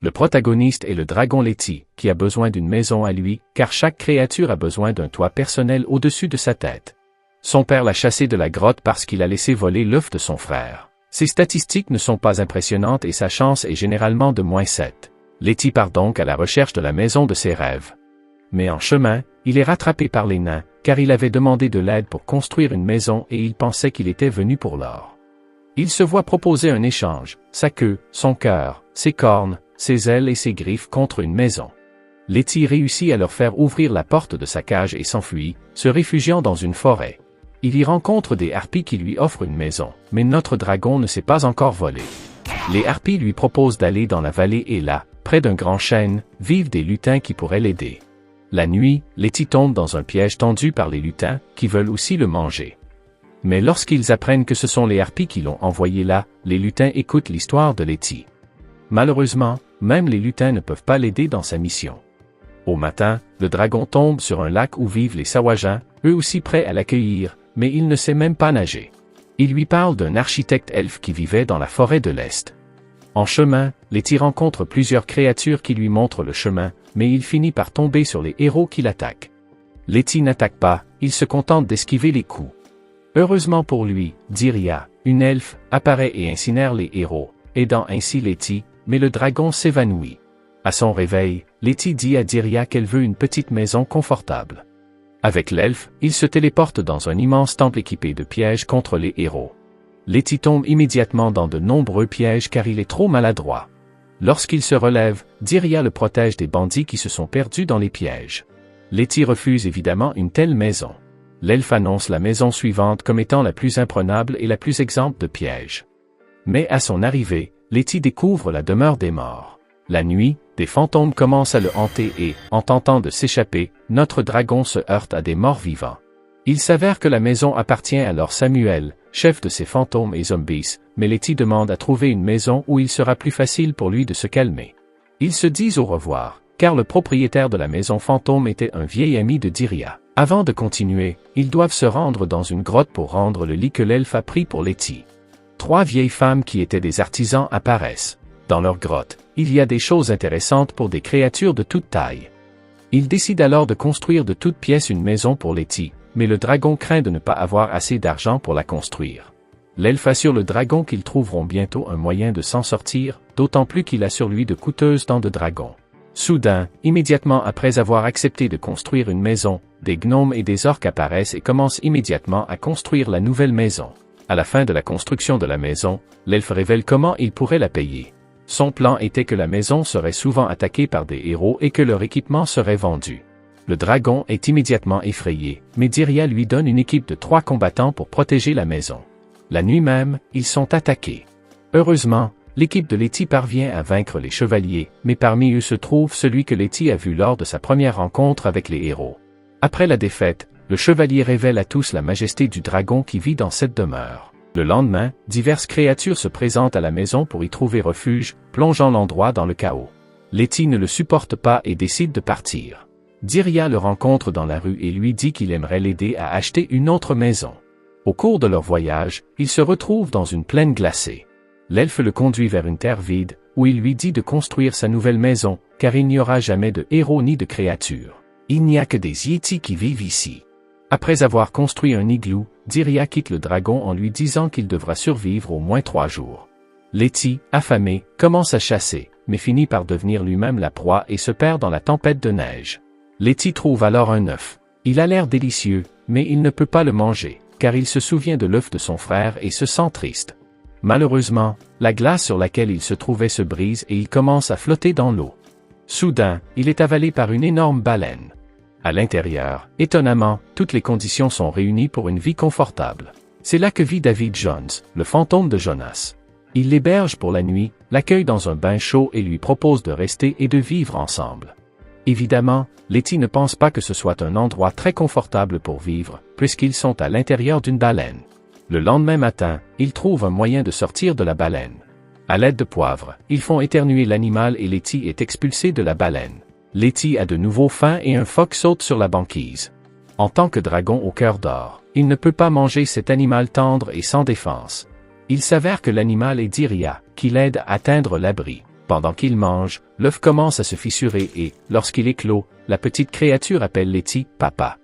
Le protagoniste est le dragon Letty, qui a besoin d'une maison à lui, car chaque créature a besoin d'un toit personnel au-dessus de sa tête. Son père l'a chassé de la grotte parce qu'il a laissé voler l'œuf de son frère. Ses statistiques ne sont pas impressionnantes et sa chance est généralement de -7. Letty part donc à la recherche de la maison de ses rêves. Mais en chemin, il est rattrapé par les nains, car il avait demandé de l'aide pour construire une maison et il pensait qu'il était venu pour l'or. Il se voit proposer un échange, sa queue, son cœur, ses cornes, ses ailes et ses griffes contre une maison. Letty réussit à leur faire ouvrir la porte de sa cage et s'enfuit, se réfugiant dans une forêt. Il y rencontre des harpies qui lui offrent une maison, mais notre dragon ne s'est pas encore volé. Les harpies lui proposent d'aller dans la vallée et là, près d'un grand chêne, vivent des lutins qui pourraient l'aider. La nuit, Letty tombe dans un piège tendu par les lutins, qui veulent aussi le manger. Mais lorsqu'ils apprennent que ce sont les harpies qui l'ont envoyé là, les lutins écoutent l'histoire de Letty. Malheureusement, même les lutins ne peuvent pas l'aider dans sa mission. Au matin, le dragon tombe sur un lac où vivent les Sawajins, eux aussi prêts à l'accueillir, mais il ne sait même pas nager. Il lui parle d'un architecte elfe qui vivait dans la forêt de l'Est. En chemin, Letty rencontre plusieurs créatures qui lui montrent le chemin, mais il finit par tomber sur les héros qui l'attaquent. Letty n'attaque pas, il se contente d'esquiver les coups. Heureusement pour lui, Dirya, une elfe, apparaît et incinère les héros, aidant ainsi Letty, mais le dragon s'évanouit. À son réveil, Letty dit à Dirya qu'elle veut une petite maison confortable. Avec l'elfe, il se téléporte dans un immense temple équipé de pièges contre les héros. Letty tombe immédiatement dans de nombreux pièges car il est trop maladroit. Lorsqu'il se relève, Dirya le protège des bandits qui se sont perdus dans les pièges. Letty refuse évidemment une telle maison. L'elfe annonce la maison suivante comme étant la plus imprenable et la plus exempte de pièges. Mais à son arrivée, Letty découvre la demeure des morts. La nuit, des fantômes commencent à le hanter et, en tentant de s'échapper, notre dragon se heurte à des morts vivants. Il s'avère que la maison appartient à Lord Samuel, chef de ces fantômes et zombies, mais Letty demande à trouver une maison où il sera plus facile pour lui de se calmer. Ils se disent au revoir, car le propriétaire de la maison fantôme était un vieil ami de Dirya. Avant de continuer, ils doivent se rendre dans une grotte pour rendre le lit que l'elfe a pris pour Letty. 3 vieilles femmes qui étaient des artisans apparaissent. Dans leur grotte, il y a des choses intéressantes pour des créatures de toute taille. Ils décident alors de construire de toutes pièces une maison pour Letty, mais le dragon craint de ne pas avoir assez d'argent pour la construire. L'elfe assure le dragon qu'ils trouveront bientôt un moyen de s'en sortir, d'autant plus qu'il a sur lui de coûteuses dents de dragon. Soudain, immédiatement après avoir accepté de construire une maison, des gnomes et des orques apparaissent et commencent immédiatement à construire la nouvelle maison. À la fin de la construction de la maison, l'elfe révèle comment il pourrait la payer. Son plan était que la maison serait souvent attaquée par des héros et que leur équipement serait vendu. Le dragon est immédiatement effrayé, mais Dirya lui donne une équipe de 3 combattants pour protéger la maison. La nuit même, ils sont attaqués. Heureusement, l'équipe de Letty parvient à vaincre les chevaliers, mais parmi eux se trouve celui que Letty a vu lors de sa première rencontre avec les héros. Après la défaite, le chevalier révèle à tous la majesté du dragon qui vit dans cette demeure. Le lendemain, diverses créatures se présentent à la maison pour y trouver refuge, plongeant l'endroit dans le chaos. Letty ne le supporte pas et décide de partir. Dirya le rencontre dans la rue et lui dit qu'il aimerait l'aider à acheter une autre maison. Au cours de leur voyage, ils se retrouvent dans une plaine glacée. L'elfe le conduit vers une terre vide, où il lui dit de construire sa nouvelle maison, car il n'y aura jamais de héros ni de créatures. Il n'y a que des yétis qui vivent ici. Après avoir construit un igloo, Dirya quitte le dragon en lui disant qu'il devra survivre au moins 3 jours. Letty, affamé, commence à chasser, mais finit par devenir lui-même la proie et se perd dans la tempête de neige. Letty trouve alors un œuf. Il a l'air délicieux, mais il ne peut pas le manger, car il se souvient de l'œuf de son frère et se sent triste. Malheureusement, la glace sur laquelle il se trouvait se brise et il commence à flotter dans l'eau. Soudain, il est avalé par une énorme baleine. À l'intérieur, étonnamment, toutes les conditions sont réunies pour une vie confortable. C'est là que vit David Jones, le fantôme de Jonas. Il l'héberge pour la nuit, l'accueille dans un bain chaud et lui propose de rester et de vivre ensemble. Évidemment, Letty ne pense pas que ce soit un endroit très confortable pour vivre, puisqu'ils sont à l'intérieur d'une baleine. Le lendemain matin, ils trouvent un moyen de sortir de la baleine. À l'aide de poivre, ils font éternuer l'animal et Letty est expulsée de la baleine. Letty a de nouveau faim et un phoque saute sur la banquise. En tant que dragon au cœur d'or, il ne peut pas manger cet animal tendre et sans défense. Il s'avère que l'animal est Dirya, qui l'aide à atteindre l'abri. Pendant qu'il mange, l'œuf commence à se fissurer et, lorsqu'il éclot, la petite créature appelle Letty « Papa ».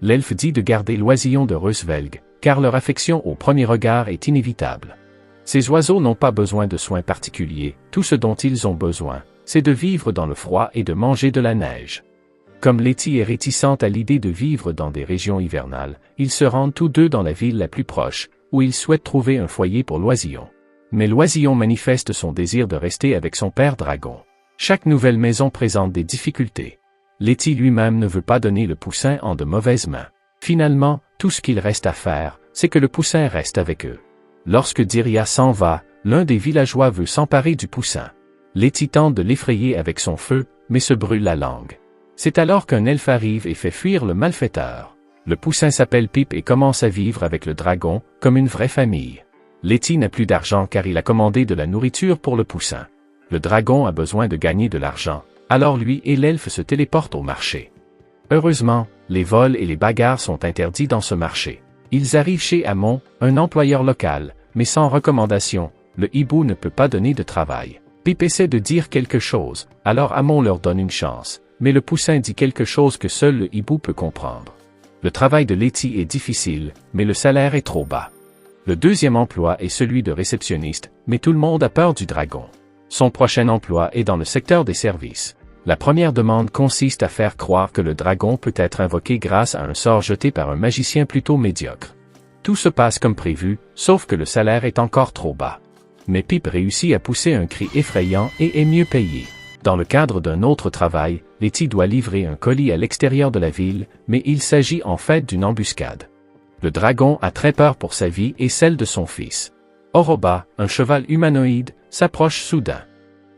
L'elfe dit de garder l'oisillon de Rosvelg, car leur affection au premier regard est inévitable. Ces oiseaux n'ont pas besoin de soins particuliers, tout ce dont ils ont besoin, c'est de vivre dans le froid et de manger de la neige. Comme Letty est réticente à l'idée de vivre dans des régions hivernales, ils se rendent tous deux dans la ville la plus proche, où ils souhaitent trouver un foyer pour l'oisillon. Mais l'oisillon manifeste son désir de rester avec son père dragon. Chaque nouvelle maison présente des difficultés. Letty lui-même ne veut pas donner le poussin en de mauvaises mains. Finalement, tout ce qu'il reste à faire, c'est que le poussin reste avec eux. Lorsque Dirya s'en va, l'un des villageois veut s'emparer du poussin. Letty tente de l'effrayer avec son feu, mais se brûle la langue. C'est alors qu'un elfe arrive et fait fuir le malfaiteur. Le poussin s'appelle Pip et commence à vivre avec le dragon, comme une vraie famille. Letty n'a plus d'argent car il a commandé de la nourriture pour le poussin. Le dragon a besoin de gagner de l'argent, alors lui et l'elfe se téléportent au marché. Heureusement, les vols et les bagarres sont interdits dans ce marché. Ils arrivent chez Amon, un employeur local, mais sans recommandation, le hibou ne peut pas donner de travail. Pip essaie de dire quelque chose, alors Amon leur donne une chance, mais le poussin dit quelque chose que seul le hibou peut comprendre. Le travail de Letty est difficile, mais le salaire est trop bas. Le deuxième emploi est celui de réceptionniste, mais tout le monde a peur du dragon. Son prochain emploi est dans le secteur des services. La première demande consiste à faire croire que le dragon peut être invoqué grâce à un sort jeté par un magicien plutôt médiocre. Tout se passe comme prévu, sauf que le salaire est encore trop bas. Mais Pip réussit à pousser un cri effrayant et est mieux payé. Dans le cadre d'un autre travail, Letty doit livrer un colis à l'extérieur de la ville, mais il s'agit en fait d'une embuscade. Le dragon a très peur pour sa vie et celle de son fils. Oroba, un cheval humanoïde, s'approche soudain.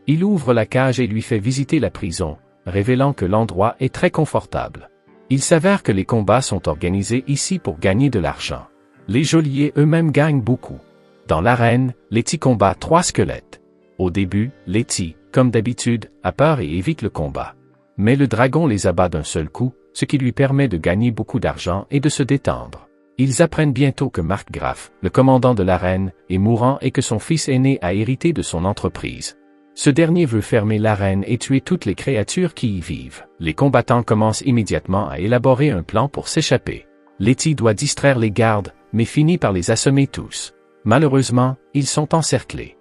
Il ouvre la cage et lui fait visiter la prison, révélant que l'endroit est très confortable. Il s'avère que les combats sont organisés ici pour gagner de l'argent. Les geôliers eux-mêmes gagnent beaucoup. Dans l'arène, Letty combat 3 squelettes. Au début, Letty, comme d'habitude, a peur et évite le combat. Mais le dragon les abat d'un seul coup, ce qui lui permet de gagner beaucoup d'argent et de se détendre. Ils apprennent bientôt que Markgraf, le commandant de l'arène, est mourant et que son fils aîné a hérité de son entreprise. Ce dernier veut fermer l'arène et tuer toutes les créatures qui y vivent. Les combattants commencent immédiatement à élaborer un plan pour s'échapper. Letty doit distraire les gardes, mais finit par les assommer tous. Malheureusement, ils sont encerclés.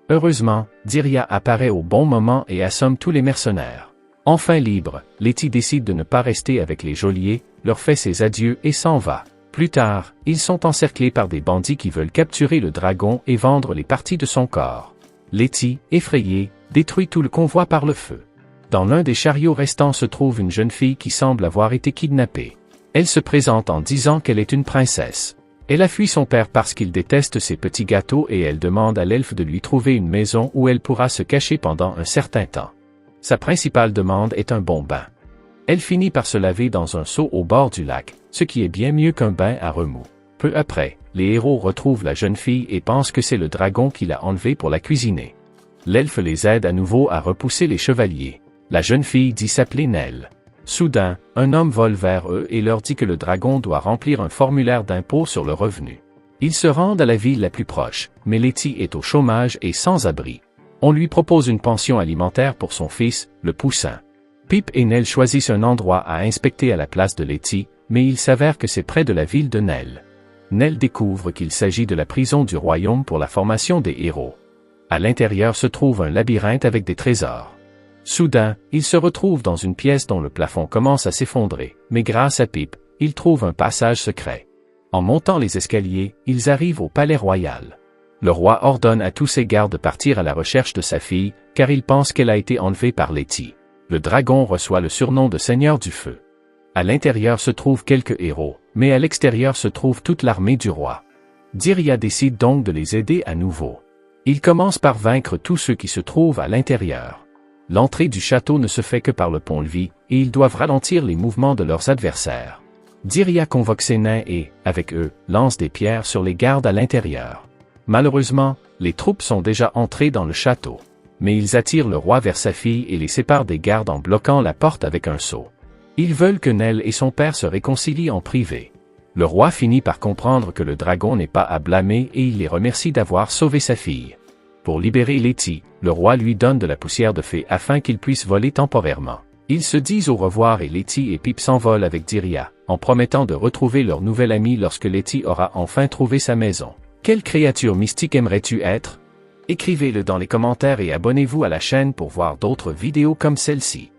Heureusement, Dirya apparaît au bon moment et assomme tous les mercenaires. Enfin libre, Letty décide de ne pas rester avec les geôliers, leur fait ses adieux et s'en va. Plus tard, ils sont encerclés par des bandits qui veulent capturer le dragon et vendre les parties de son corps. Letty, effrayée, détruit tout le convoi par le feu. Dans l'un des chariots restants se trouve une jeune fille qui semble avoir été kidnappée. Elle se présente en disant qu'elle est une princesse. Elle a fui son père parce qu'il déteste ses petits gâteaux et elle demande à l'elfe de lui trouver une maison où elle pourra se cacher pendant un certain temps. Sa principale demande est un bon bain. Elle finit par se laver dans un seau au bord du lac, ce qui est bien mieux qu'un bain à remous. Peu après, les héros retrouvent la jeune fille et pensent que c'est le dragon qui l'a enlevée pour la cuisiner. L'elfe les aide à nouveau à repousser les chevaliers. La jeune fille dit s'appeler Nell. Soudain, un homme vole vers eux et leur dit que le dragon doit remplir un formulaire d'impôt sur le revenu. Ils se rendent à la ville la plus proche, mais Letty est au chômage et sans abri. On lui propose une pension alimentaire pour son fils, le poussin. Pip et Nell choisissent un endroit à inspecter à la place de Letty, mais il s'avère que c'est près de la ville de Nell. Nell découvre qu'il s'agit de la prison du royaume pour la formation des héros. À l'intérieur se trouve un labyrinthe avec des trésors. Soudain, il se retrouve dans une pièce dont le plafond commence à s'effondrer, mais grâce à Pip, il trouve un passage secret. En montant les escaliers, ils arrivent au palais royal. Le roi ordonne à tous ses gardes de partir à la recherche de sa fille, car il pense qu'elle a été enlevée par Letty. Le dragon reçoit le surnom de Seigneur du Feu. À l'intérieur se trouvent quelques héros, mais à l'extérieur se trouve toute l'armée du roi. Dirya décide donc de les aider à nouveau. Il commence par vaincre tous ceux qui se trouvent à l'intérieur. L'entrée du château ne se fait que par le pont-levis, et ils doivent ralentir les mouvements de leurs adversaires. Dirya convoque ses nains et, avec eux, lance des pierres sur les gardes à l'intérieur. Malheureusement, les troupes sont déjà entrées dans le château. Mais ils attirent le roi vers sa fille et les séparent des gardes en bloquant la porte avec un sceau. Ils veulent que Nell et son père se réconcilient en privé. Le roi finit par comprendre que le dragon n'est pas à blâmer et il les remercie d'avoir sauvé sa fille. Pour libérer Letty, le roi lui donne de la poussière de fée afin qu'il puisse voler temporairement. Ils se disent au revoir et Letty et Pip s'envolent avec Dirya, en promettant de retrouver leur nouvel ami lorsque Letty aura enfin trouvé sa maison. Quelle créature mystique aimerais-tu être? Écrivez-le dans les commentaires et abonnez-vous à la chaîne pour voir d'autres vidéos comme celle-ci.